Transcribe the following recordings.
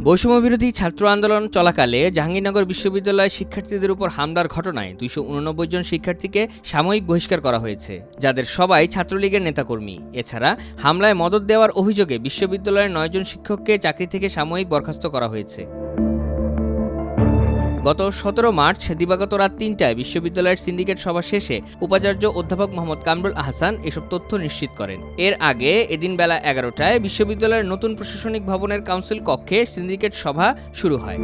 বৈষম্যবিরোধী ছাত্র আন্দোলন চলাকালে জাহাঙ্গীরনগর বিশ্ববিদ্যালয়ের শিক্ষার্থীদের উপর হামলার ঘটনায় 289 জন শিক্ষার্থীকে সাময়িক বহিষ্কার করা হয়েছে, যাদের সবাই ছাত্রলীগের নেতাকর্মী। এছাড়া হামলায় মদদ দেওয়ার অভিযোগে বিশ্ববিদ্যালয়ের 9 জন শিক্ষককে চাকরি থেকে সাময়িক বরখাস্ত করা হয়েছে। গত 17 মার্চ দিবাগত রাত 3টায় বিশ্ববিদ্যালয়ের সিন্ডিকেট সভা শেষে উপাচার্য অধ্যাপক মোহাম্মদ কামরুল আহসান এসব তথ্য নিশ্চিত করেন। এর আগে এদিন বেলা 11টায় বিশ্ববিদ্যালয়ের নতুন প্রশাসনিক ভবনের কাউন্সিল কক্ষে সিন্ডিকেট সভা শুরু হয়।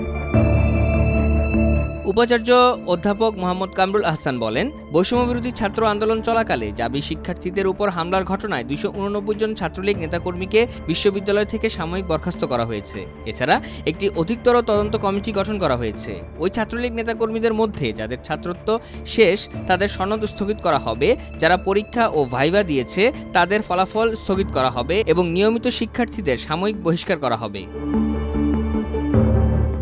উপাচার্য অধ্যাপক মোহাম্মদ কামরুল আহসান বলেন, বৈষম্যবিরোধী ছাত্র আন্দোলন চলাকালে জাবি শিক্ষার্থীদের উপর হামলার ঘটনায় 289 জন ছাত্রলীগ নেতাকর্মীকে বিশ্ববিদ্যালয় থেকে সাময়িক বরখাস্ত করা হয়েছে। এছাড়া একটি অধিকতর তদন্ত কমিটি গঠন করা হয়েছে। ওই ছাত্রলীগ নেতাকর্মীদের মধ্যে যাদের ছাত্রত্ব শেষ তাদের সনদ স্থগিত করা হবে, যারা পরীক্ষা ও ভাইভা দিয়েছে তাদের ফলাফল স্থগিত করা হবে এবং নিয়মিত শিক্ষার্থীদের সাময়িক বহিষ্কার করা হবে।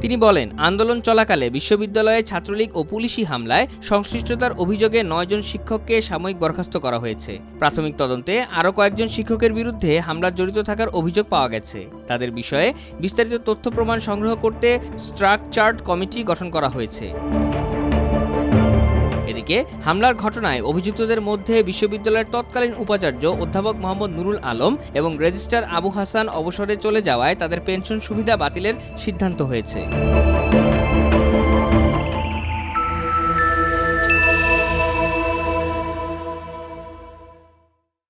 তিনি বলেন, আন্দোলন চলাকালে বিশ্ববিদ্যালয়ে ছাত্রলীগ ও পুলিশি হামলায় সংশ্লিষ্টতার অভিযোগে 9 জন শিক্ষককে সাময়িক বরখাস্ত করা হয়েছে। প্রাথমিক তদন্তে আরও কয়েকজন শিক্ষকের বিরুদ্ধে হামলার জড়িত থাকার অভিযোগ পাওয়া গেছে। তাদের বিষয়ে বিস্তারিত তথ্য প্রমাণ সংগ্রহ করতে স্ট্রাকচার্ড কমিটি গঠন করা হয়েছে। এদিকে হামলার ঘটনায় অভিযুক্তদের মধ্যে বিশ্ববিদ্যালয়ের তৎকালীন উপাচার্য অধ্যাপক মোহাম্মদ নুরুল আলম এবং রেজিস্ট্রার আবু হাসান অবসরে চলে যাওয়ায় তাদের পেনশন সুবিধা বাতিলের সিদ্ধান্ত হয়েছে।